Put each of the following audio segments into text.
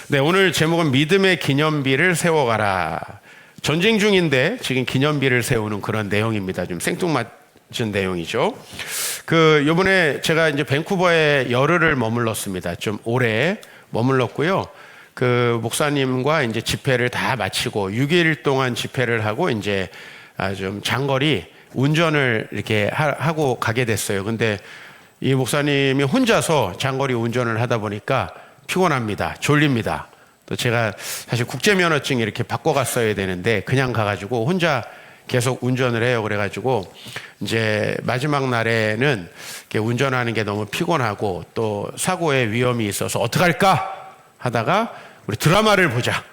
네, 오늘 제목은 믿음의 기념비를 세워가라. 전쟁 중인데 지금 기념비를 세우는 그런 내용입니다. 좀 생뚱맞은 내용이죠. 요번에 제가 이제 밴쿠버에 열흘을 머물렀습니다. 좀 오래 머물렀고요. 목사님과 이제 집회를 다 마치고 6일 동안 집회를 하고 이제 좀 장거리 운전을 이렇게 하고 가게 됐어요. 근데 이 목사님이 혼자서 장거리 운전을 하다 보니까 피곤합니다. 졸립니다. 또 제가 사실 국제면허증 이렇게 바꿔갔어야 되는데 그냥 가가지고 혼자 계속 운전을 해요. 그래가지고 이제 마지막 날에는 이렇게 운전하는 게 너무 피곤하고 또 사고의 위험이 있어서 어떡할까 하다가 우리 드라마를 보자.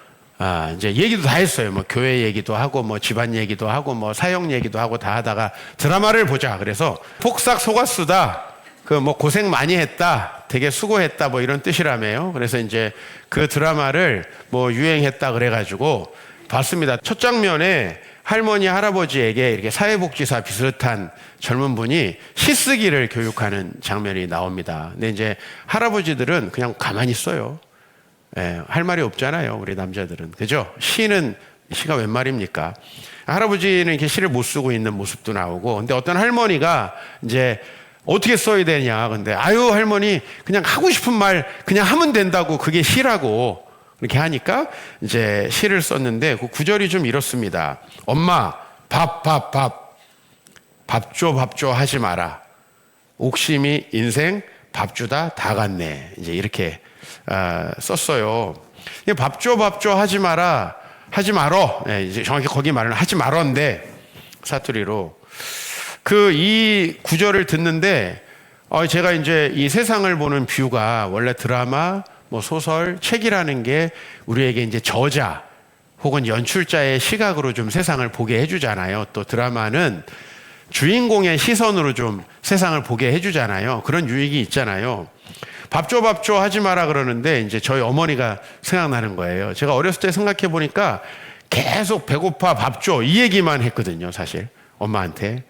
이제 얘기도 다 했어요. 뭐 교회 얘기도 하고 뭐 집안 얘기도 하고 뭐 사역 얘기도 하고 다 하다가 드라마를 보자. 그래서 폭삭 속았수다. 뭐 고생 많이 했다. 되게 수고했다. 뭐 이런 뜻이라며요. 그래서 이제 그 드라마를 뭐 유행했다 그래가지고 봤습니다. 첫 장면에 할머니, 할아버지에게 이렇게 사회복지사 비슷한 젊은 분이 시 쓰기를 교육하는 장면이 나옵니다. 근데 이제 할아버지들은 그냥 가만히 있어요. 할 말이 없잖아요. 우리 남자들은. 그죠? 시가 웬 말입니까? 할아버지는 이렇게 시를 못 쓰고 있는 모습도 나오고, 근데 어떤 할머니가 이제 어떻게 써야 되냐. 근데 아유 할머니 그냥 하고 싶은 말 그냥 하면 된다고 그게 시라고 이렇게 하니까 이제 시를 썼는데 그 구절이 좀 이렇습니다. 엄마 밥 줘 하지 마라. 옥심이 인생 밥 주다 다 갔네. 이제 이렇게 썼어요. 밥 줘 하지 마라 하지 말어. 이제 정확히 거기 말은 하지 말어인데 사투리로. 이 구절을 듣는데, 제가 이제 이 세상을 보는 뷰가 원래 드라마, 뭐 소설, 책이라는 게 우리에게 이제 저자 혹은 연출자의 시각으로 좀 세상을 보게 해주잖아요. 또 드라마는 주인공의 시선으로 좀 세상을 보게 해주잖아요. 그런 유익이 있잖아요. 밥 줘 하지 마라 그러는데 이제 저희 어머니가 생각나는 거예요. 제가 어렸을 때 생각해 보니까 계속 배고파 밥 줘 이 얘기만 했거든요. 사실 엄마한테.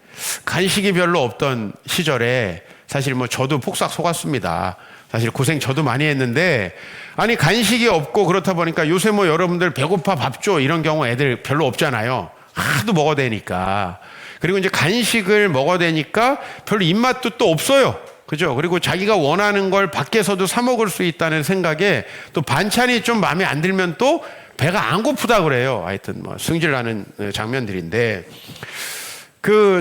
간식이 별로 없던 시절에 사실 뭐 저도 폭삭 속았습니다. 사실 고생 저도 많이 했는데 아니 간식이 없고 그렇다 보니까 요새 뭐 여러분들 배고파 밥 줘 이런 경우 애들 별로 없잖아요. 하도 먹어대니까. 그리고 이제 간식을 먹어대니까 별로 입맛도 또 없어요. 그죠? 그리고 자기가 원하는 걸 밖에서도 사 먹을 수 있다는 생각에 또 반찬이 좀 마음에 안 들면 또 배가 안 고프다 그래요. 하여튼 뭐 승질나는 장면들인데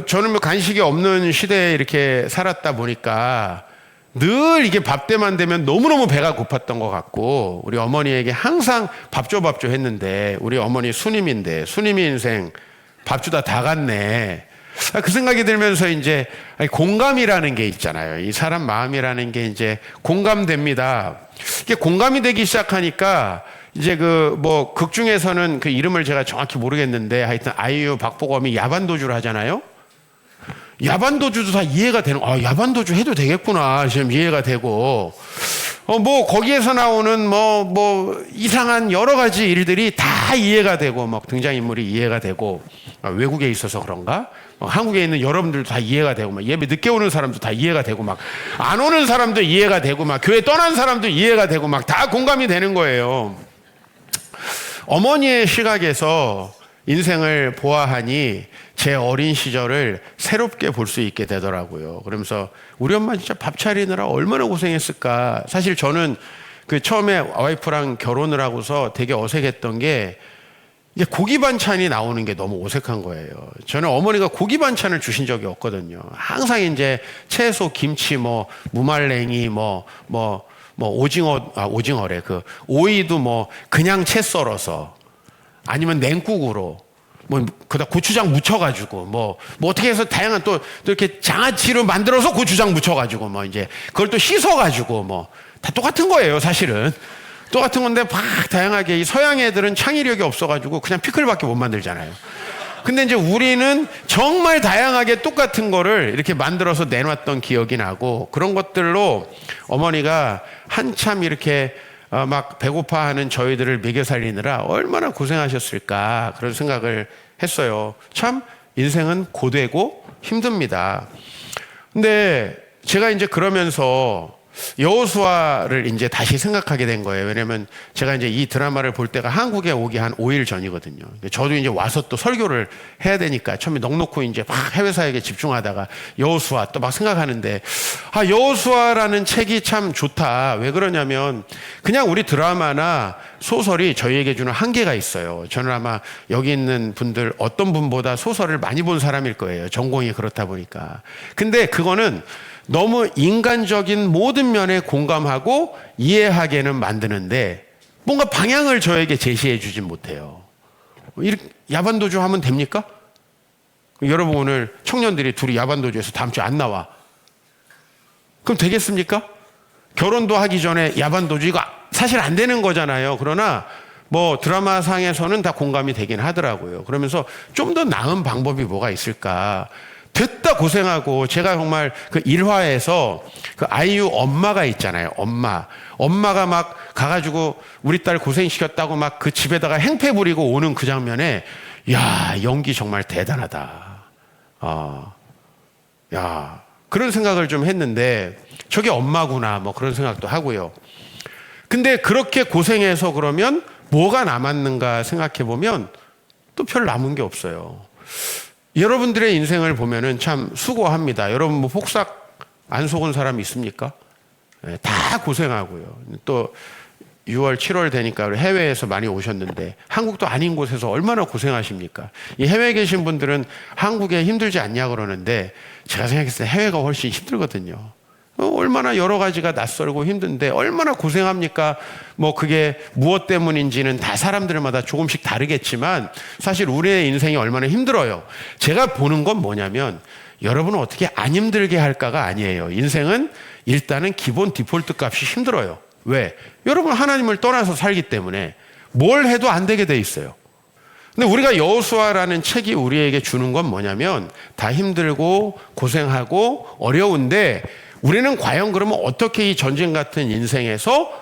저는 뭐 간식이 없는 시대에 이렇게 살았다 보니까 늘 이게 밥 때만 되면 너무너무 배가 고팠던 것 같고 우리 어머니에게 항상 밥 줘 했는데 우리 어머니 수님인데 수님이 인생 밥 주다 다 갔네. 그 생각이 들면서 이제 공감이라는 게 있잖아요. 이 사람 마음이라는 게 이제 공감됩니다. 이게 공감이 되기 시작하니까 이제 극 중에서는 그 이름을 제가 정확히 모르겠는데 하여튼 아이유 박보검이 야반도주를 하잖아요. 야반도주도 다 이해가 되는, 야반도주 해도 되겠구나. 지금 이해가 되고. 거기에서 나오는 이상한 여러 가지 일들이 다 이해가 되고, 등장인물이 이해가 되고, 외국에 있어서 그런가? 한국에 있는 여러분들도 다 이해가 되고, 예배 늦게 오는 사람도 다 이해가 되고, 안 오는 사람도 이해가 되고, 교회 떠난 사람도 이해가 되고, 다 공감이 되는 거예요. 어머니의 시각에서 인생을 보아하니 제 어린 시절을 새롭게 볼 수 있게 되더라고요. 그러면서 우리 엄마 진짜 밥 차리느라 얼마나 고생했을까. 사실 저는 처음에 와이프랑 결혼을 하고서 되게 어색했던 게 이제 고기 반찬이 나오는 게 너무 어색한 거예요. 저는 어머니가 고기 반찬을 주신 적이 없거든요. 항상 이제 채소, 김치, 무말랭이, 오징어래. 오이도 그냥 채 썰어서 아니면 냉국으로 그다 고추장 묻혀가지고 어떻게 해서 다양한 또 이렇게 장아찌로 만들어서 고추장 묻혀가지고 이제 그걸 또 씻어가지고 다 똑같은 거예요. 사실은 똑같은 건데 막 다양하게 이 서양 애들은 창의력이 없어가지고 그냥 피클밖에 못 만들잖아요. 근데 이제 우리는 정말 다양하게 똑같은 거를 이렇게 만들어서 내놨던 기억이 나고 그런 것들로 어머니가 한참 이렇게 막 배고파하는 저희들을 먹여 살리느라 얼마나 고생하셨을까 그런 생각을 했어요. 참 인생은 고되고 힘듭니다. 근데 제가 이제 그러면서 여호수아를 이제 다시 생각하게 된 거예요. 왜냐면 제가 이제 이 드라마를 볼 때가 한국에 오기 한 5일 전이거든요. 저도 이제 와서 또 설교를 해야 되니까 처음에 넉넉히 이제 막 해외 사역에 집중하다가 여호수아 또 막 생각하는데, 여호수아라는 책이 참 좋다. 왜 그러냐면 그냥 우리 드라마나 소설이 저희에게 주는 한계가 있어요. 저는 아마 여기 있는 분들 어떤 분보다 소설을 많이 본 사람일 거예요. 전공이 그렇다 보니까. 근데 그거는 너무 인간적인 모든 면에 공감하고 이해하게는 만드는데 뭔가 방향을 저에게 제시해 주진 못해요. 이렇게 야반도주 하면 됩니까? 여러분 오늘 청년들이 둘이 야반도주에서 다음 주에 안 나와. 그럼 되겠습니까? 결혼도 하기 전에 야반도주, 이거 사실 안 되는 거잖아요. 그러나 뭐 드라마상에서는 다 공감이 되긴 하더라고요. 그러면서 좀 더 나은 방법이 뭐가 있을까. 됐다 고생하고, 제가 정말 그 1화에서 그 아이유 엄마가 있잖아요. 엄마가 막 가가지고 우리 딸 고생시켰다고 막 그 집에다가 행패 부리고 오는 그 장면에, 야, 연기 정말 대단하다. 그런 생각을 좀 했는데, 저게 엄마구나, 뭐 그런 생각도 하고요. 근데 그렇게 고생해서 그러면 뭐가 남았는가 생각해 보면 또 별 남은 게 없어요. 여러분들의 인생을 보면은 참 수고합니다. 여러분 뭐 폭삭 안 속은 사람 있습니까? 네, 다 고생하고요. 또 6월, 7월 되니까 해외에서 많이 오셨는데 한국도 아닌 곳에서 얼마나 고생하십니까? 이 해외에 계신 분들은 한국에 힘들지 않냐 그러는데 제가 생각했을 때 해외가 훨씬 힘들거든요. 얼마나 여러 가지가 낯설고 힘든데 얼마나 고생합니까? 뭐 그게 무엇 때문인지는 다 사람들마다 조금씩 다르겠지만 사실 우리의 인생이 얼마나 힘들어요. 제가 보는 건 뭐냐면 여러분은 어떻게 안 힘들게 할까가 아니에요. 인생은 일단은 기본 디폴트 값이 힘들어요. 왜? 여러분 하나님을 떠나서 살기 때문에 뭘 해도 안 되게 돼 있어요. 근데 우리가 여호수아라는 책이 우리에게 주는 건 뭐냐면 다 힘들고 고생하고 어려운데 우리는 과연 그러면 어떻게 이 전쟁 같은 인생에서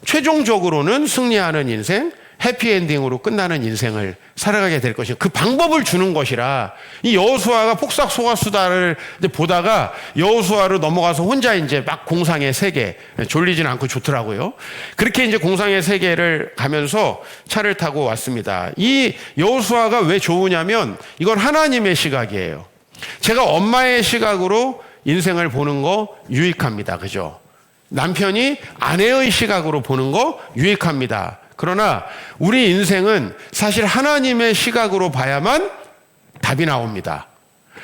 최종적으로는 승리하는 인생, 해피엔딩으로 끝나는 인생을 살아가게 될 것인가. 그 방법을 주는 것이라, 이 여호수아가 폭삭 속았수다를 보다가 여호수아로 넘어가서 혼자 이제 막 공상의 세계, 졸리진 않고 좋더라고요. 그렇게 이제 공상의 세계를 가면서 차를 타고 왔습니다. 이 여호수아가 왜 좋으냐면 이건 하나님의 시각이에요. 제가 엄마의 시각으로 인생을 보는 거 유익합니다. 그죠? 남편이 아내의 시각으로 보는 거 유익합니다. 그러나 우리 인생은 사실 하나님의 시각으로 봐야만 답이 나옵니다.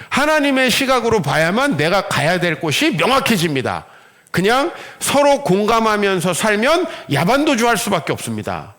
하나님의 시각으로 봐야만 내가 가야 될 곳이 명확해집니다. 그냥 서로 공감하면서 살면 야반도주 할 수밖에 없습니다.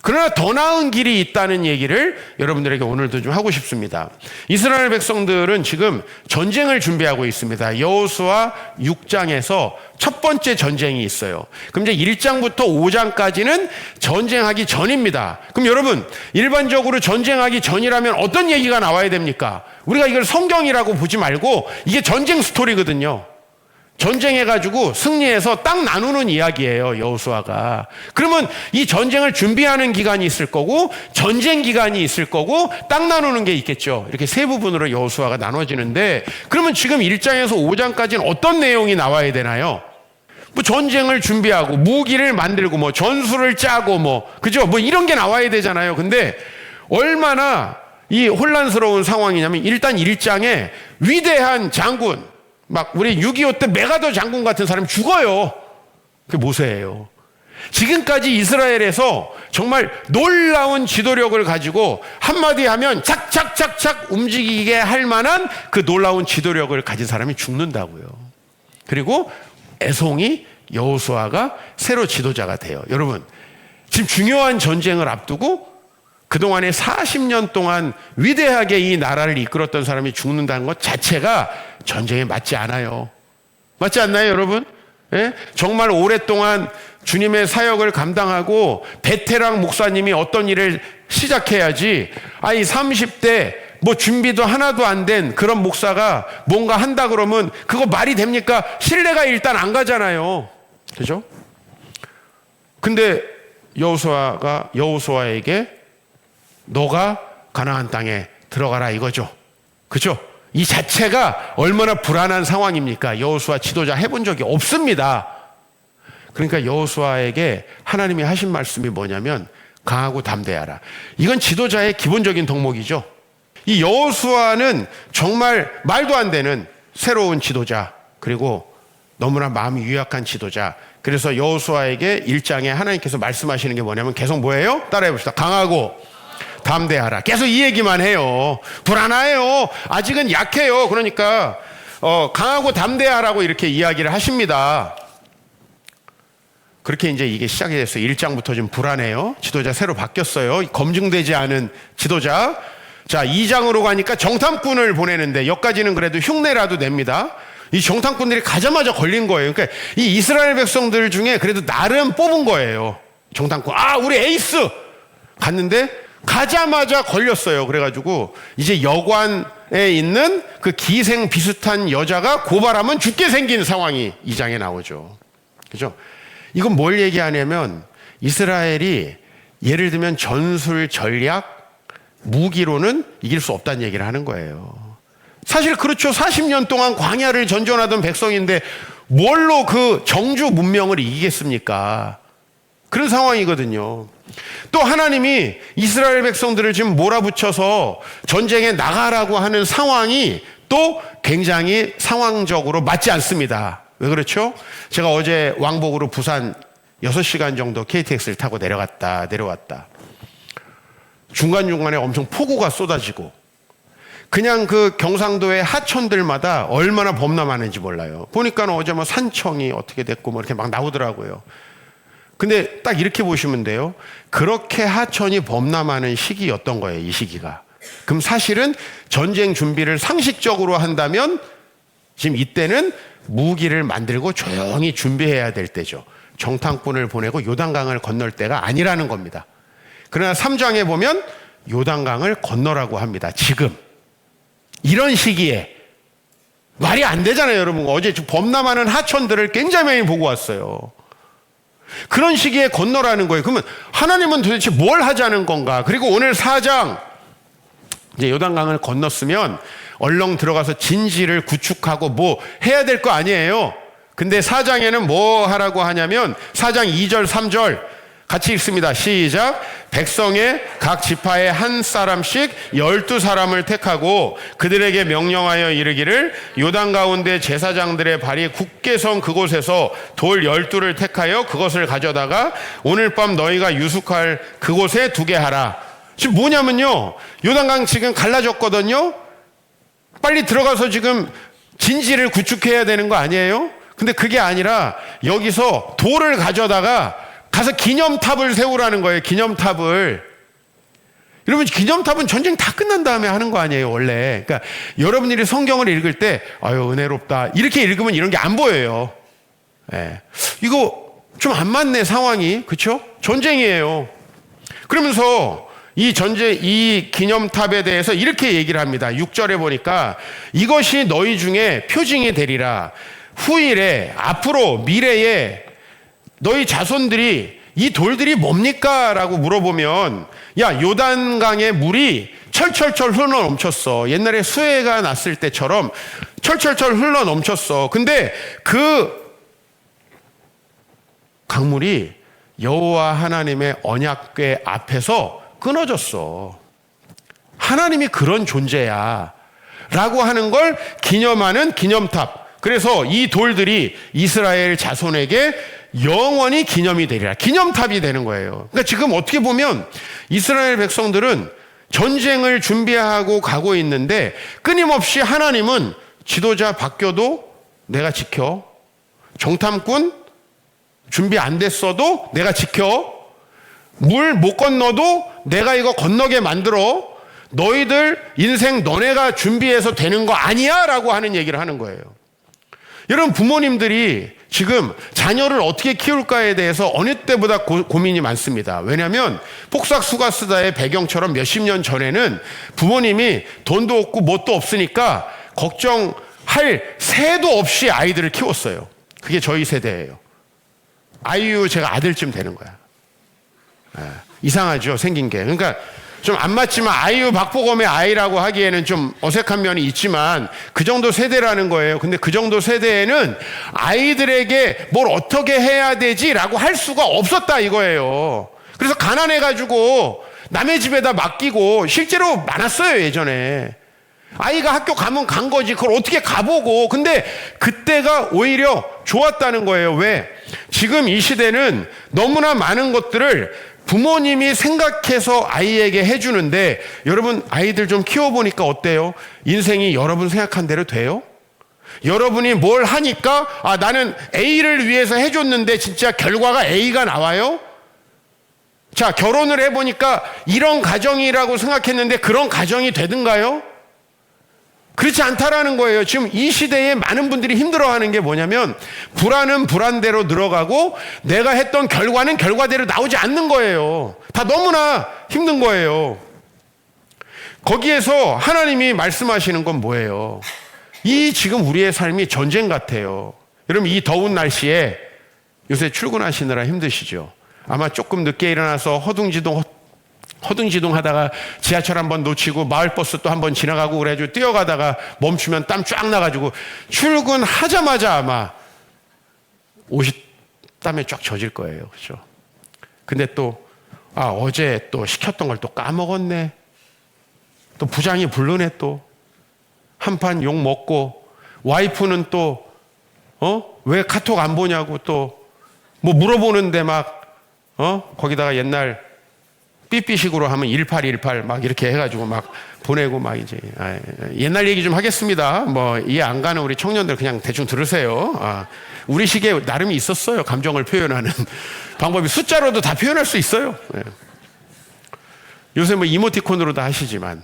그러나 더 나은 길이 있다는 얘기를 여러분들에게 오늘도 좀 하고 싶습니다. 이스라엘 백성들은 지금 전쟁을 준비하고 있습니다. 여호수아 6장에서 첫 번째 전쟁이 있어요. 그럼 이제 1장부터 5장까지는 전쟁하기 전입니다. 그럼 여러분, 일반적으로 전쟁하기 전이라면 어떤 얘기가 나와야 됩니까? 우리가 이걸 성경이라고 보지 말고 이게 전쟁 스토리거든요. 전쟁해가지고 승리해서 땅 나누는 이야기예요, 여호수아가. 그러면 이 전쟁을 준비하는 기간이 있을 거고 전쟁 기간이 있을 거고 땅 나누는 게 있겠죠. 이렇게 세 부분으로 여호수아가 나눠지는데, 그러면 지금 1장에서 5장까지는 어떤 내용이 나와야 되나요? 뭐 전쟁을 준비하고 무기를 만들고 뭐 전술을 짜고 뭐, 그죠? 뭐 이런 게 나와야 되잖아요. 근데 얼마나 이 혼란스러운 상황이냐면, 일단 1장에 위대한 장군, 막 우리 6.25 때 메가더 장군 같은 사람이 죽어요. 그게 모세예요. 지금까지 이스라엘에서 정말 놀라운 지도력을 가지고 한마디 하면 착착착착 움직이게 할 만한 그 놀라운 지도력을 가진 사람이 죽는다고요. 그리고 애송이 여호수아가 새로 지도자가 돼요. 여러분, 지금 중요한 전쟁을 앞두고 그동안에 40년 동안 위대하게 이 나라를 이끌었던 사람이 죽는다는 것 자체가 전쟁에 맞지 않아요. 맞지 않나요, 여러분? 예? 정말 오랫동안 주님의 사역을 감당하고 베테랑 목사님이 어떤 일을 시작해야지, 아니 30대 뭐 준비도 하나도 안 된 그런 목사가 뭔가 한다 그러면 그거 말이 됩니까? 신뢰가 일단 안 가잖아요. 그죠? 근데 여호수아에게 너가 가나안 땅에 들어가라 이거죠. 그죠? 이 자체가 얼마나 불안한 상황입니까? 여호수아 지도자 해본 적이 없습니다. 그러니까 여호수아에게 하나님이 하신 말씀이 뭐냐면 강하고 담대하라. 이건 지도자의 기본적인 덕목이죠. 이 여호수아는 정말 말도 안 되는 새로운 지도자, 그리고 너무나 마음이 유약한 지도자. 그래서 여호수아에게 1장에 하나님께서 말씀하시는 게 뭐냐면 계속 뭐예요? 따라해 봅시다. 강하고 담대하라. 계속 이 얘기만 해요. 불안해요. 아직은 약해요. 그러니까 강하고 담대하라고 이렇게 이야기를 하십니다. 그렇게 이제 이게 시작이 됐어요. 1장부터 좀 불안해요. 지도자 새로 바뀌었어요. 검증되지 않은 지도자. 자, 2장으로 가니까 정탐꾼을 보내는데 여기까지는 그래도 흉내라도 냅니다. 이 정탐꾼들이 가자마자 걸린 거예요. 그러니까 이 이스라엘 백성들 중에 그래도 나름 뽑은 거예요. 정탐꾼. 우리 에이스! 갔는데 가자마자 걸렸어요. 그래가지고 이제 여관에 있는 그 기생 비슷한 여자가 고발하면 죽게 생긴 상황이 2장에 나오죠. 그죠? 이건 뭘 얘기하냐면 이스라엘이 예를 들면 전술, 전략, 무기로는 이길 수 없다는 얘기를 하는 거예요. 사실 그렇죠. 40년 동안 광야를 전전하던 백성인데 뭘로 그 정주 문명을 이기겠습니까? 그런 상황이거든요. 또 하나님이 이스라엘 백성들을 지금 몰아붙여서 전쟁에 나가라고 하는 상황이 또 굉장히 상황적으로 맞지 않습니다. 왜 그렇죠? 제가 어제 왕복으로 부산 6시간 정도 KTX를 타고 내려왔다. 중간중간에 엄청 폭우가 쏟아지고 그냥 그 경상도의 하천들마다 얼마나 범람하는지 몰라요. 보니까 어제 뭐 산청이 어떻게 됐고 뭐 이렇게 막 나오더라고요. 근데 딱 이렇게 보시면 돼요. 그렇게 하천이 범람하는 시기였던 거예요, 이 시기가. 그럼 사실은 전쟁 준비를 상식적으로 한다면 지금 이때는 무기를 만들고 조용히 준비해야 될 때죠. 정탐꾼을 보내고 요단강을 건널 때가 아니라는 겁니다. 그러나 3장에 보면 요단강을 건너라고 합니다. 지금. 이런 시기에. 말이 안 되잖아요, 여러분. 어제 범람하는 하천들을 굉장히 많이 보고 왔어요. 그런 시기에 건너라는 거예요. 그러면 하나님은 도대체 뭘 하자는 건가? 그리고 오늘 4장, 이제 요단강을 건넜으면 얼렁 들어가서 진지를 구축하고 뭐 해야 될 거 아니에요. 근데 4장에는 뭐 하라고 하냐면 4장 2절, 3절 같이 읽습니다. 시작. 백성의 각 지파에 한 사람씩 12사람을 택하고 그들에게 명령하여 이르기를 요단 가운데 제사장들의 발이 굳게 선 그곳에서 돌 12를 택하여 그것을 가져다가 오늘 밤 너희가 유숙할 그곳에 두게 하라. 지금 뭐냐면요, 요단강 지금 갈라졌거든요. 빨리 들어가서 지금 진지를 구축해야 되는 거 아니에요? 근데 그게 아니라 여기서 돌을 가져다가 가서 기념탑을 세우라는 거예요. 기념탑을. 여러분, 기념탑은 전쟁 다 끝난 다음에 하는 거 아니에요, 원래. 그러니까 여러분들이 성경을 읽을 때 아유 은혜롭다 이렇게 읽으면 이런 게 안 보여요. 예. 이거 좀 안 맞네, 상황이. 그렇죠? 전쟁이에요. 그러면서 이 기념탑에 대해서 이렇게 얘기를 합니다. 6절에 보니까 이것이 너희 중에 표징이 되리라. 후일에, 앞으로, 미래에 너희 자손들이 이 돌들이 뭡니까? 라고 물어보면, 야, 요단강의 물이 철철철 흘러 넘쳤어. 옛날에 수해가 났을 때처럼 철철철 흘러 넘쳤어. 근데 그 강물이 여호와 하나님의 언약궤 앞에서 끊어졌어. 하나님이 그런 존재야 라고 하는 걸 기념하는 기념탑. 그래서 이 돌들이 이스라엘 자손에게 영원히 기념이 되리라. 기념탑이 되는 거예요. 그러니까 지금 어떻게 보면 이스라엘 백성들은 전쟁을 준비하고 가고 있는데 끊임없이 하나님은 지도자 바뀌어도 내가 지켜. 정탐꾼 준비 안 됐어도 내가 지켜. 물 못 건너도 내가 이거 건너게 만들어. 너희들 인생 너네가 준비해서 되는 거 아니야 라고 하는 얘기를 하는 거예요. 여러분, 부모님들이 지금 자녀를 어떻게 키울까에 대해서 어느 때보다 고민이 많습니다. 왜냐하면 폭삭수가스다의 배경처럼 몇십 년 전에는 부모님이 돈도 없고 뭣도 없으니까 걱정할 새도 없이 아이들을 키웠어요. 그게 저희 세대예요. 아이유 제가 아들쯤 되는 거야. 이상하죠, 생긴 게. 그러니까 좀 안 맞지만 아이유 박보검의 아이라고 하기에는 좀 어색한 면이 있지만 그 정도 세대라는 거예요. 근데 그 정도 세대에는 아이들에게 뭘 어떻게 해야 되지라고 할 수가 없었다 이거예요. 그래서 가난해가지고 남의 집에다 맡기고 실제로 많았어요 예전에. 아이가 학교 가면 간 거지 그걸 어떻게 가보고. 근데 그때가 오히려 좋았다는 거예요. 왜? 지금 이 시대는 너무나 많은 것들을 부모님이 생각해서 아이에게 해주는데 여러분 아이들 좀 키워보니까 어때요? 인생이 여러분 생각한 대로 돼요? 여러분이 뭘 하니까 나는 A를 위해서 해줬는데 진짜 결과가 A가 나와요? 자, 결혼을 해보니까 이런 가정이라고 생각했는데 그런 가정이 되든가요? 그렇지 않다라는 거예요. 지금 이 시대에 많은 분들이 힘들어하는 게 뭐냐면 불안은 불안대로 늘어가고 내가 했던 결과는 결과대로 나오지 않는 거예요. 다 너무나 힘든 거예요. 거기에서 하나님이 말씀하시는 건 뭐예요? 이 지금 우리의 삶이 전쟁 같아요. 여러분 이 더운 날씨에 요새 출근하시느라 힘드시죠? 아마 조금 늦게 일어나서 허둥지둥 하다가 지하철 한번 놓치고 마을버스 또 한번 지나가고 그래가지고 뛰어가다가 멈추면 땀 쫙 나가지고 출근하자마자 아마 옷이 땀에 쫙 젖을 거예요. 그렇죠? 근데 또 어제 또 시켰던 걸 또 까먹었네. 또 부장이 부르네. 또 한판 욕 먹고 와이프는 또 왜 카톡 안 보냐고 또 뭐 물어보는데 막 거기다가 옛날 삐삐식으로 하면 1818 막 이렇게 해가지고 막 보내고 막 이제 옛날 얘기 좀 하겠습니다. 뭐 이해 안 가는 우리 청년들 그냥 대충 들으세요. 우리 시기에 나름이 있었어요. 감정을 표현하는 방법이 숫자로도 다 표현할 수 있어요. 요새 뭐 이모티콘으로도 하시지만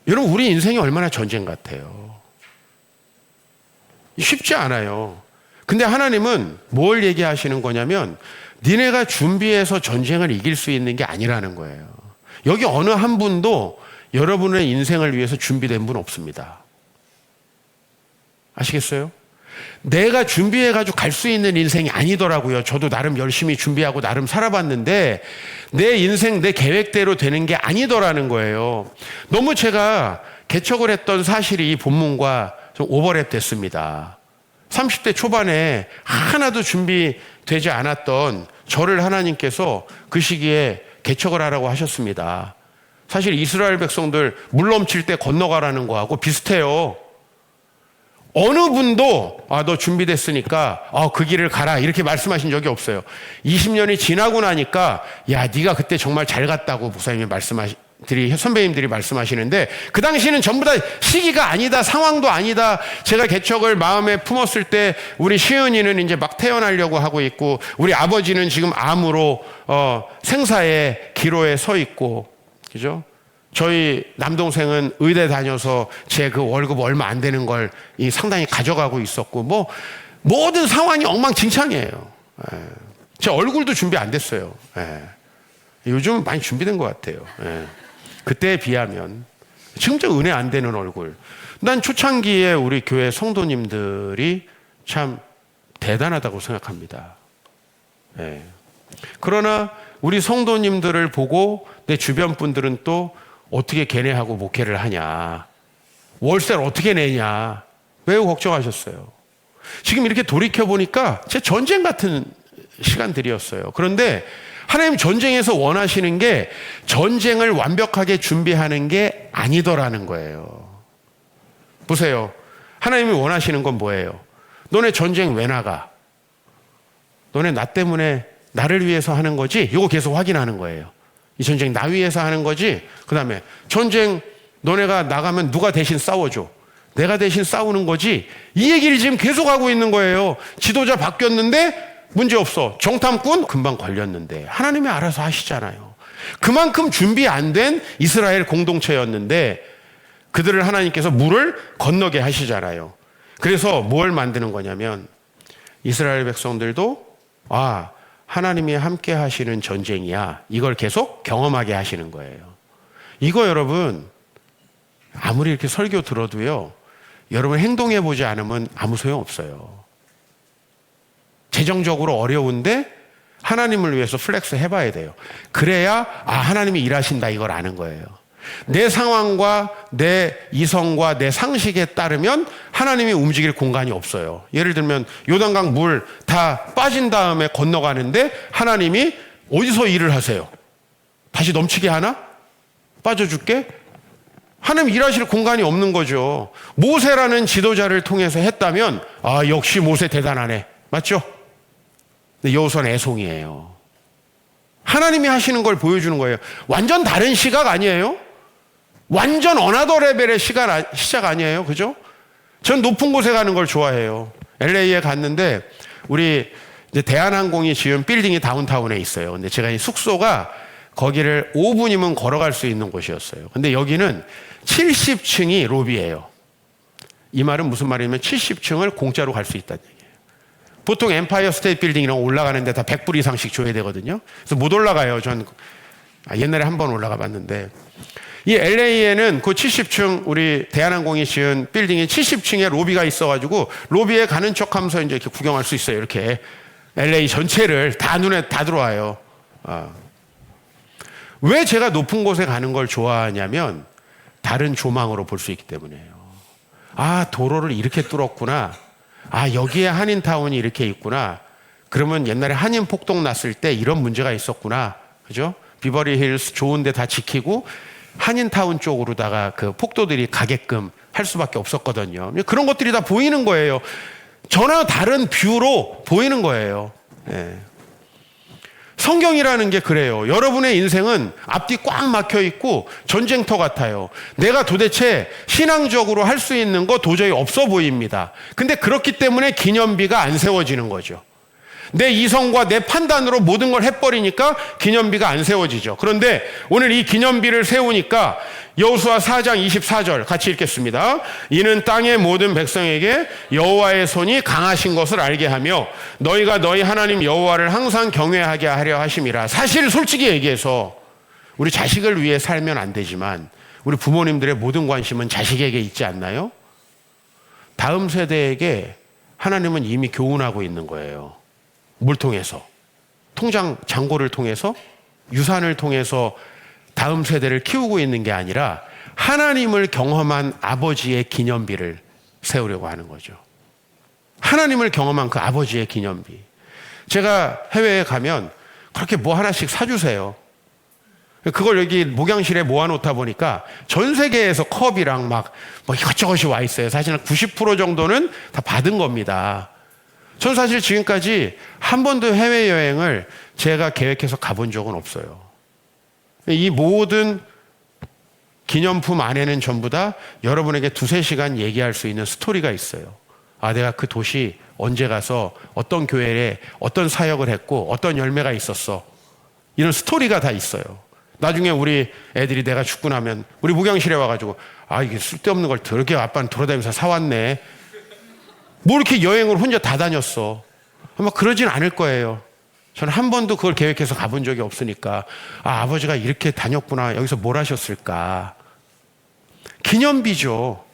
여러분 우리 인생이 얼마나 전쟁 같아요. 쉽지 않아요. 근데 하나님은 뭘 얘기하시는 거냐면 니네가 준비해서 전쟁을 이길 수 있는 게 아니라는 거예요. 여기 어느 한 분도 여러분의 인생을 위해서 준비된 분 없습니다. 아시겠어요? 내가 준비해가지고 갈 수 있는 인생이 아니더라고요. 저도 나름 열심히 준비하고 나름 살아봤는데 내 인생, 내 계획대로 되는 게 아니더라는 거예요. 너무 제가 개척을 했던 사실이 이 본문과 좀 오버랩 됐습니다. 30대 초반에 하나도 준비되지 않았던 저를 하나님께서 그 시기에 개척을 하라고 하셨습니다. 사실 이스라엘 백성들 물 넘칠 때 건너가라는 거하고 비슷해요. 어느 분도 너 준비됐으니까 그 길을 가라 이렇게 말씀하신 적이 없어요. 20년이 지나고 나니까 네가 그때 정말 잘 갔다고 목사님이 선배님들이 말씀하시는데 그 당시는 전부 다 시기가 아니다, 상황도 아니다. 제가 개척을 마음에 품었을 때 우리 시은이는 이제 막 태어나려고 하고 있고 우리 아버지는 지금 암으로 생사의 기로에 서 있고, 그죠? 저희 남동생은 의대 다녀서 제 그 월급 얼마 안 되는 걸 상당히 가져가고 있었고 뭐 모든 상황이 엉망진창이에요. 제 얼굴도 준비 안 됐어요. 요즘은 많이 준비된 것 같아요. 그때에 비하면 진짜 은혜 안 되는 얼굴. 난 초창기에 우리 교회 성도님들이 참 대단하다고 생각합니다. 그러나 우리 성도님들을 보고 내 주변 분들은 또 어떻게 걔네하고 목회를 하냐, 월세를 어떻게 내냐 매우 걱정하셨어요. 지금 이렇게 돌이켜보니까 제 전쟁 같은 시간들이었어요. 그런데 하나님 전쟁에서 원하시는 게 전쟁을 완벽하게 준비하는 게 아니더라는 거예요. 보세요. 하나님이 원하시는 건 뭐예요? 너네 전쟁 왜 나가? 너네 나 때문에 나를 위해서 하는 거지? 이거 계속 확인하는 거예요. 이 전쟁 나 위해서 하는 거지? 그 다음에 전쟁 너네가 나가면 누가 대신 싸워줘? 내가 대신 싸우는 거지? 이 얘기를 지금 계속 하고 있는 거예요. 지도자 바뀌었는데 문제 없어. 정탐꾼 금방 걸렸는데 하나님이 알아서 하시잖아요. 그만큼 준비 안 된 이스라엘 공동체였는데 그들을 하나님께서 물을 건너게 하시잖아요. 그래서 뭘 만드는 거냐면 이스라엘 백성들도 하나님이 함께 하시는 전쟁이야. 이걸 계속 경험하게 하시는 거예요. 이거 여러분 아무리 이렇게 설교 들어도요. 여러분 행동해 보지 않으면 아무 소용 없어요. 재정적으로 어려운데 하나님을 위해서 플렉스 해봐야 돼요. 그래야 하나님이 일하신다 이걸 아는 거예요. 내 상황과 내 이성과 내 상식에 따르면 하나님이 움직일 공간이 없어요. 예를 들면 요단강 물 다 빠진 다음에 건너가는데 하나님이 어디서 일을 하세요? 다시 넘치게 하나? 빠져줄게? 하나님 일하실 공간이 없는 거죠. 모세라는 지도자를 통해서 했다면 역시 모세 대단하네. 맞죠? 근데 여호수아는 애송이에요. 하나님이 하시는 걸 보여주는 거예요. 완전 다른 시각 아니에요? 완전 어나더 레벨의 시작 아니에요? 그죠? 전 높은 곳에 가는 걸 좋아해요. LA에 갔는데 우리 이제 대한항공이 지은 빌딩이 다운타운에 있어요. 근데 제가 이 숙소가 거기를 5분이면 걸어갈 수 있는 곳이었어요. 근데 여기는 70층이 로비예요. 이 말은 무슨 말이냐면 70층을 공짜로 갈 수 있다는 얘기예요. 보통 엠파이어 스테이트 빌딩이랑 올라가는데 다 100불 이상씩 줘야 되거든요. 그래서 못 올라가요. 전 옛날에 한 번 올라가 봤는데 이 LA에는 그 70층 우리 대한항공이 지은 빌딩이 70층에 로비가 있어가지고 로비에 가는 척하면서 이제 이렇게 구경할 수 있어요. 이렇게 LA 전체를 다 눈에 다 들어와요. 왜 제가 높은 곳에 가는 걸 좋아하냐면 다른 조망으로 볼 수 있기 때문이에요. 도로를 이렇게 뚫었구나. 여기에 한인타운이 이렇게 있구나. 그러면 옛날에 한인 폭동 났을 때 이런 문제가 있었구나. 그죠? 비버리 힐스 좋은데 다 지키고 한인타운 쪽으로다가 그 폭도들이 가게끔 할 수밖에 없었거든요. 그런 것들이 다 보이는 거예요. 전혀 다른 뷰로 보이는 거예요. 네. 성경이라는 게 그래요. 여러분의 인생은 앞뒤 꽉 막혀 있고 전쟁터 같아요. 내가 도대체 신앙적으로 할 수 있는 거 도저히 없어 보입니다. 근데 그렇기 때문에 기념비가 안 세워지는 거죠. 내 이성과 내 판단으로 모든 걸 해버리니까 기념비가 안 세워지죠. 그런데 오늘 이 기념비를 세우니까 여호수아 4장 24절 같이 읽겠습니다. 이는 땅의 모든 백성에게 여호와의 손이 강하신 것을 알게 하며 너희가 너희 하나님 여호와를 항상 경외하게 하려 하심이라. 사실 솔직히 얘기해서 우리 자식을 위해 살면 안 되지만 우리 부모님들의 모든 관심은 자식에게 있지 않나요? 다음 세대에게 하나님은 이미 교훈하고 있는 거예요. 뭘 통해서? 통장 잔고를 통해서? 유산을 통해서 다음 세대를 키우고 있는 게 아니라 하나님을 경험한 아버지의 기념비를 세우려고 하는 거죠. 하나님을 경험한 그 아버지의 기념비. 제가 해외에 가면 그렇게 뭐 하나씩 사주세요. 그걸 여기 목양실에 모아놓다 보니까 전 세계에서 컵이랑 막 뭐 이것저것이 와 있어요. 사실은 90% 정도는 다 받은 겁니다. 전 사실 지금까지 한 번도 해외여행을 제가 계획해서 가본 적은 없어요. 이 모든 기념품 안에는 전부 다 여러분에게 2-3시간 얘기할 수 있는 스토리가 있어요. 내가 그 도시 언제 가서 어떤 교회에 어떤 사역을 했고 어떤 열매가 있었어. 이런 스토리가 다 있어요. 나중에 우리 애들이 내가 죽고 나면 우리 목양실에 와가지고 이게 쓸데없는 걸 저렇게 아빠는 돌아다니면서 사왔네. 뭐 이렇게 여행을 혼자 다 다녔어. 아마 그러진 않을 거예요. 저는 한 번도 그걸 계획해서 가본 적이 없으니까 아버지가 이렇게 다녔구나. 여기서 뭘 하셨을까. 기념비죠.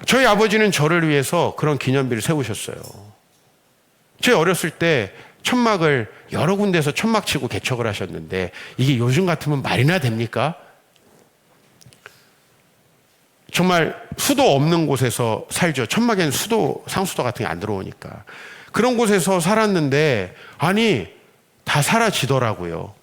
저희 아버지는 저를 위해서 그런 기념비를 세우셨어요. 저희 어렸을 때 천막을 여러 군데서 천막 치고 개척을 하셨는데 이게 요즘 같으면 말이나 됩니까? 정말 수도 없는 곳에서 살죠. 천막에는 수도, 상수도 같은 게 안 들어오니까. 그런 곳에서 살았는데 다 사라지더라고요.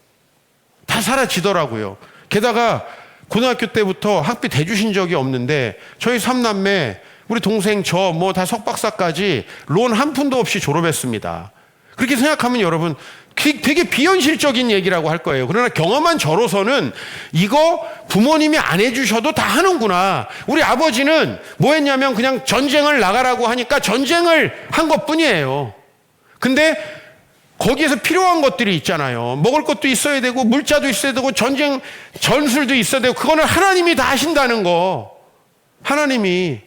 다 사라지더라고요. 게다가 고등학교 때부터 학비 대주신 적이 없는데 저희 3남매, 우리 동생 저 뭐 다 석박사까지 론 한 푼도 없이 졸업했습니다. 그렇게 생각하면 여러분 되게 비현실적인 얘기라고 할 거예요. 그러나 경험한 저로서는 이거 부모님이 안 해주셔도 다 하는구나. 우리 아버지는 뭐 했냐면 그냥 전쟁을 나가라고 하니까 전쟁을 한 것뿐이에요. 근데 거기에서 필요한 것들이 있잖아요. 먹을 것도 있어야 되고 물자도 있어야 되고 전쟁 전술도 있어야 되고 그거는 하나님이 다 하신다는 거. 하나님이.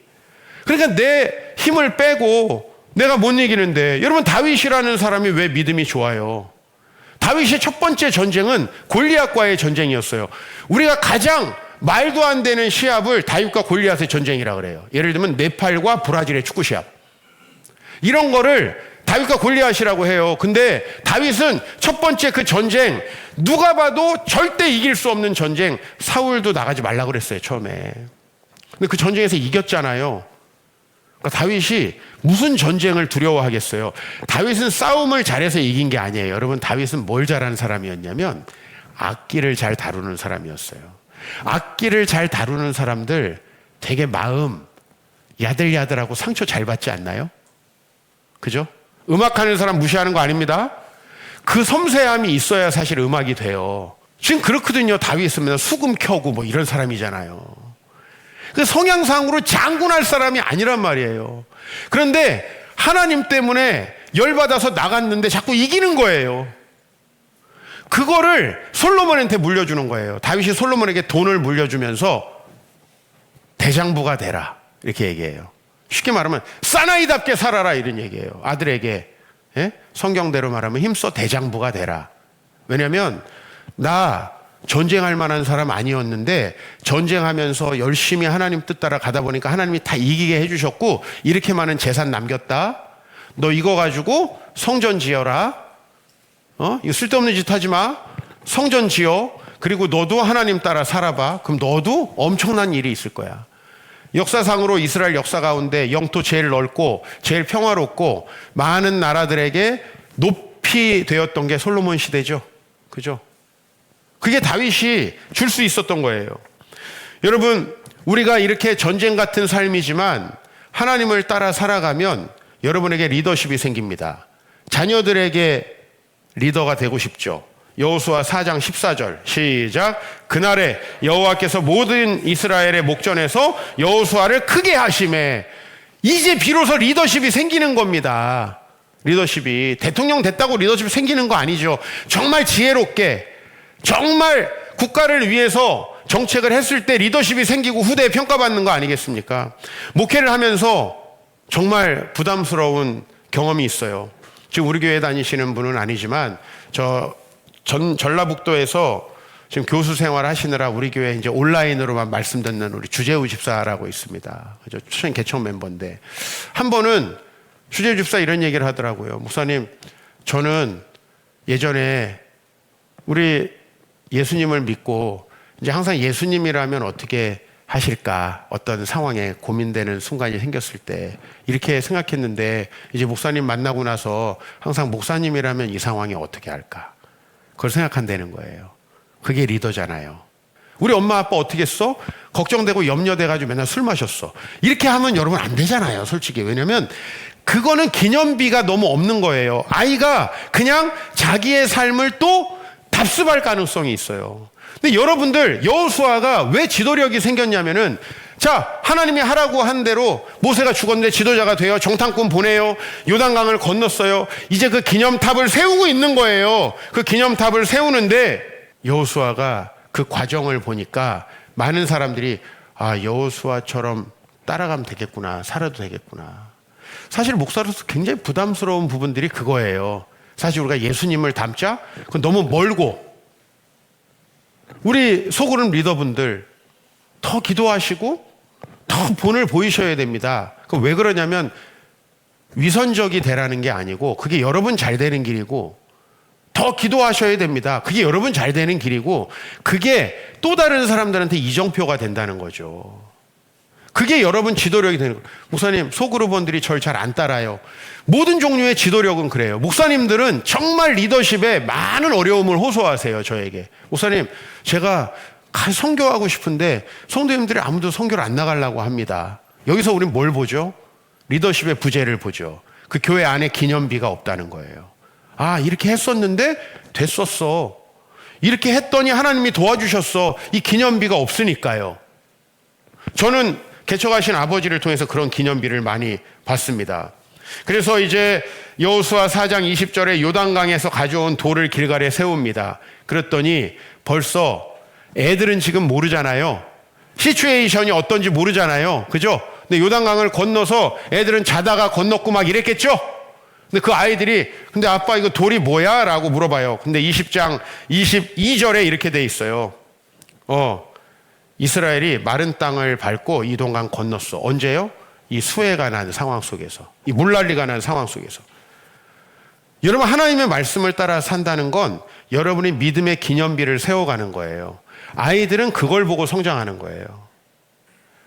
그러니까 내 힘을 빼고 내가 못 이기는데 여러분 다윗이라는 사람이 왜 믿음이 좋아요? 다윗의 첫 번째 전쟁은 골리앗과의 전쟁이었어요. 우리가 가장 말도 안 되는 시합을 다윗과 골리앗의 전쟁이라 그래요. 예를 들면 네팔과 브라질의 축구 시합. 이런 거를 다윗과 골리앗이라고 해요. 근데 다윗은 첫 번째 그 전쟁, 누가 봐도 절대 이길 수 없는 전쟁, 사울도 나가지 말라고 그랬어요, 처음에. 근데 그 전쟁에서 이겼잖아요. 그러니까 다윗이 무슨 전쟁을 두려워하겠어요. 다윗은 싸움을 잘해서 이긴 게 아니에요. 여러분, 다윗은 뭘 잘하는 사람이었냐면 악기를 잘 다루는 사람이었어요. 악기를 잘 다루는 사람들 되게 마음 야들야들하고 상처 잘 받지 않나요? 그죠? 음악하는 사람 무시하는 거 아닙니다. 그 섬세함이 있어야 사실 음악이 돼요. 지금 그렇거든요. 다윗은 맨날 수금 켜고 뭐 이런 사람이잖아요. 그 성향상으로 장군할 사람이 아니란 말이에요. 그런데 하나님 때문에 열받아서 나갔는데 자꾸 이기는 거예요. 그거를 솔로몬한테 물려주는 거예요. 다윗이 솔로몬에게 돈을 물려주면서 대장부가 되라 이렇게 얘기해요. 쉽게 말하면 사나이답게 살아라 이런 얘기예요. 아들에게. 예? 성경대로 말하면 힘써 대장부가 되라. 왜냐하면 나 전쟁할 만한 사람 아니었는데 전쟁하면서 열심히 하나님 뜻 따라 가다 보니까 하나님이 다 이기게 해주셨고 이렇게 많은 재산 남겼다. 너 이거 가지고 성전 지어라. 이거 쓸데없는 짓 하지 마. 성전 지어. 그리고 너도 하나님 따라 살아봐. 그럼 너도 엄청난 일이 있을 거야. 역사상으로 이스라엘 역사 가운데 영토 제일 넓고 제일 평화롭고 많은 나라들에게 높이 되었던 게 솔로몬 시대죠. 그죠? 그게 다윗이 줄 수 있었던 거예요. 여러분, 우리가 이렇게 전쟁 같은 삶이지만 하나님을 따라 살아가면 여러분에게 리더십이 생깁니다. 자녀들에게 리더가 되고 싶죠. 여호수아 4장 14절 시작. 그날에 여호와께서 모든 이스라엘의 목전에서 여호수아를 크게 하심에 이제 비로소 리더십이 생기는 겁니다. 리더십이 대통령 됐다고 리더십이 생기는 거 아니죠. 정말 지혜롭게 정말 국가를 위해서 정책을 했을 때 리더십이 생기고 후대에 평가받는 거 아니겠습니까? 목회를 하면서 정말 부담스러운 경험이 있어요. 지금 우리 교회 다니시는 분은 아니지만 전라북도에서 지금 교수 생활 하시느라 우리 교회 이제 온라인으로만 말씀 듣는 우리 주재우 집사라고 있습니다. 그죠? 추천 개척 멤버인데 한 번은 주재우 집사 이런 얘기를 하더라고요. 목사님, 저는 예전에 우리 예수님을 믿고 이제 항상 예수님이라면 어떻게 하실까 어떤 상황에 고민되는 순간이 생겼을 때 이렇게 생각했는데 이제 목사님 만나고 나서 항상 목사님이라면 이 상황에 어떻게 할까 그걸 생각한다는 거예요. 그게 리더잖아요. 우리 엄마 아빠 어떻게 했어? 걱정되고 염려돼가지고 맨날 술 마셨어. 이렇게 하면 여러분 안 되잖아요, 솔직히. 왜냐면 그거는 기념비가 너무 없는 거예요. 아이가 그냥 자기의 삶을 또 답습할 가능성이 있어요. 근데 여러분들, 여호수아가 왜 지도력이 생겼냐면은 자, 하나님이 하라고 한 대로 모세가 죽었는데 지도자가 돼요. 정탐꾼 보내요. 요단강을 건넜어요. 이제 그 기념탑을 세우고 있는 거예요. 그 기념탑을 세우는데 여호수아가 그 과정을 보니까 많은 사람들이 아, 여호수아처럼 따라가면 되겠구나. 살아도 되겠구나. 사실 목사로서 굉장히 부담스러운 부분들이 그거예요. 사실 우리가 예수님을 닮자? 그건 너무 멀고 우리 소그룹 리더분들 더 기도하시고 더 본을 보이셔야 됩니다. 그럼 왜 그러냐면 위선적이 되라는 게 아니고 그게 여러분 잘 되는 길이고 더 기도하셔야 됩니다. 그게 여러분 잘 되는 길이고 그게 또 다른 사람들한테 이정표가 된다는 거죠. 그게 여러분 지도력이 되는 거예요. 목사님, 소그룹원들이 절 잘 안 따라요. 모든 종류의 지도력은 그래요. 목사님들은 정말 리더십에 많은 어려움을 호소하세요, 저에게. 목사님, 제가 선교하고 싶은데 성도님들이 아무도 선교를 안 나가려고 합니다. 여기서 우리는 뭘 보죠? 리더십의 부재를 보죠. 그 교회 안에 기념비가 없다는 거예요. 아, 이렇게 했었는데 됐었어. 이렇게 했더니 하나님이 도와주셨어. 이 기념비가 없으니까요. 저는 개척하신 아버지를 통해서 그런 기념비를 많이 봤습니다. 그래서 이제 여호수아 4장 20절에 요단강에서 가져온 돌을 길갈에 세웁니다. 그랬더니 벌써 애들은 지금 모르잖아요. 시츄에이션이 어떤지 모르잖아요. 그죠? 근데 요단강을 건너서 애들은 자다가 건넜고 막 이랬겠죠? 근데 그 아이들이 근데 아빠 이거 돌이 뭐야? 라고 물어봐요. 근데 20장 22절에 이렇게 돼 있어요. 이스라엘이 마른 땅을 밟고 이동강 건넜어. 언제요? 이 수해가 난 상황 속에서, 이 물난리가 난 상황 속에서. 여러분, 하나님의 말씀을 따라 산다는 건 여러분이 믿음의 기념비를 세워가는 거예요. 아이들은 그걸 보고 성장하는 거예요.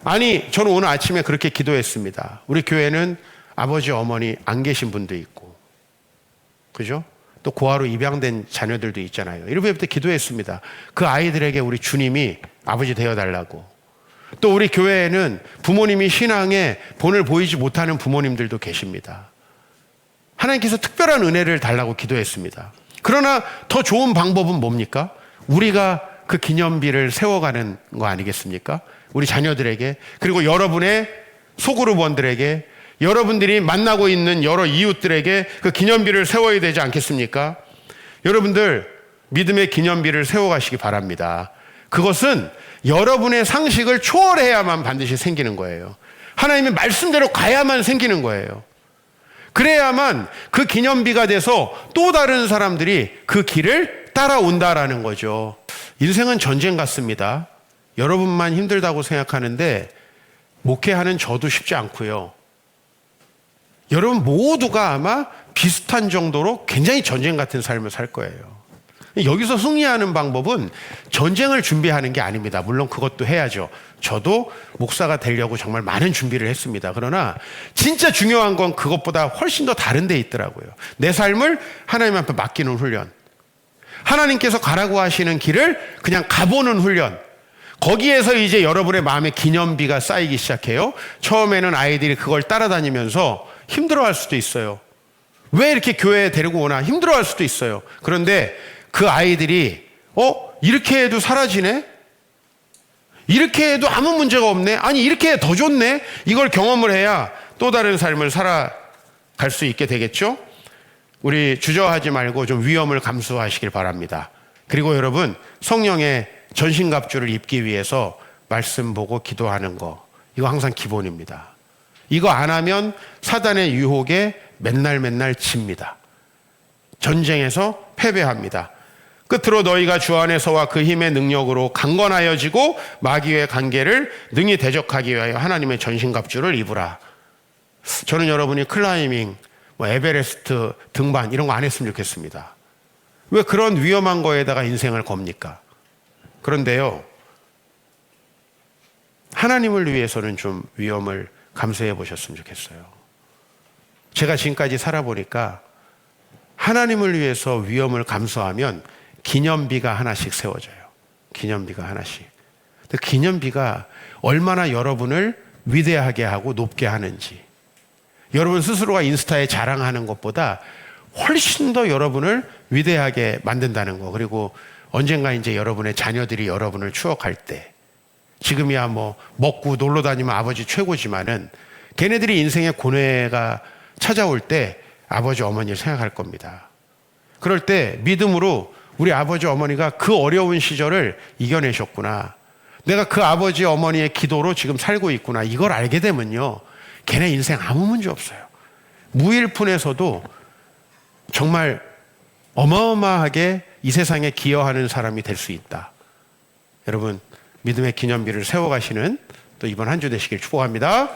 아니, 저는 오늘 아침에 그렇게 기도했습니다. 우리 교회는 아버지, 어머니 안 계신 분도 있고, 그죠? 또 고아로 입양된 자녀들도 있잖아요. 이렇게 기도했습니다. 그 아이들에게 우리 주님이 아버지 되어달라고. 또 우리 교회에는 부모님이 신앙에 본을 보이지 못하는 부모님들도 계십니다. 하나님께서 특별한 은혜를 달라고 기도했습니다. 그러나 더 좋은 방법은 뭡니까? 우리가 그 기념비를 세워가는 거 아니겠습니까? 우리 자녀들에게, 그리고 여러분의 소그룹원들에게, 여러분들이 만나고 있는 여러 이웃들에게 그 기념비를 세워야 되지 않겠습니까? 여러분들 믿음의 기념비를 세워가시기 바랍니다. 그것은 여러분의 상식을 초월해야만 반드시 생기는 거예요. 하나님의 말씀대로 가야만 생기는 거예요. 그래야만 그 기념비가 돼서 또 다른 사람들이 그 길을 따라온다라는 거죠. 인생은 전쟁 같습니다. 여러분만 힘들다고 생각하는데 목회하는 저도 쉽지 않고요. 여러분 모두가 아마 비슷한 정도로 굉장히 전쟁 같은 삶을 살 거예요. 여기서 승리하는 방법은 전쟁을 준비하는 게 아닙니다. 물론 그것도 해야죠. 저도 목사가 되려고 정말 많은 준비를 했습니다. 그러나 진짜 중요한 건 그것보다 훨씬 더 다른 데 있더라고요. 내 삶을 하나님 앞에 맡기는 훈련. 하나님께서 가라고 하시는 길을 그냥 가보는 훈련. 거기에서 이제 여러분의 마음에 기념비가 쌓이기 시작해요. 처음에는 아이들이 그걸 따라다니면서 힘들어할 수도 있어요. 왜 이렇게 교회에 데리고 오나 힘들어할 수도 있어요. 그런데 그 아이들이 이렇게 해도 사라지네? 이렇게 해도 아무 문제가 없네? 아니 이렇게 더 좋네? 이걸 경험을 해야 또 다른 삶을 살아갈 수 있게 되겠죠? 우리 주저하지 말고 좀 위험을 감수하시길 바랍니다. 그리고 여러분, 성령의 전신갑주를 입기 위해서 말씀 보고 기도하는 거, 이거 항상 기본입니다. 이거 안 하면 사단의 유혹에 맨날 집니다. 전쟁에서 패배합니다. 끝으로 너희가 주 안에서와 그 힘의 능력으로 강건하여지고 마귀의 관계를 능히 대적하기 위하여 하나님의 전신갑주를 입으라. 저는 여러분이 클라이밍, 에베레스트 등반 이런 거 안 했으면 좋겠습니다. 왜 그런 위험한 거에다가 인생을 겁니까? 그런데요, 하나님을 위해서는 좀 위험을 감수해 보셨으면 좋겠어요. 제가 지금까지 살아보니까 하나님을 위해서 위험을 감수하면 기념비가 하나씩 세워져요. 기념비가 하나씩. 근데 기념비가 얼마나 여러분을 위대하게 하고 높게 하는지, 여러분 스스로가 인스타에 자랑하는 것보다 훨씬 더 여러분을 위대하게 만든다는 거. 그리고 언젠가 이제 여러분의 자녀들이 여러분을 추억할 때, 지금이야 뭐 먹고 놀러 다니면 아버지 최고지만은 걔네들이 인생의 고뇌가 찾아올 때 아버지 어머니를 생각할 겁니다. 그럴 때 믿음으로 우리 아버지 어머니가 그 어려운 시절을 이겨내셨구나, 내가 그 아버지 어머니의 기도로 지금 살고 있구나, 이걸 알게 되면요, 걔네 인생 아무 문제 없어요. 무일푼에서도 정말 어마어마하게 이 세상에 기여하는 사람이 될 수 있다. 여러분, 믿음의 기념비를 세워가시는 또 이번 한 주 되시길 축복합니다.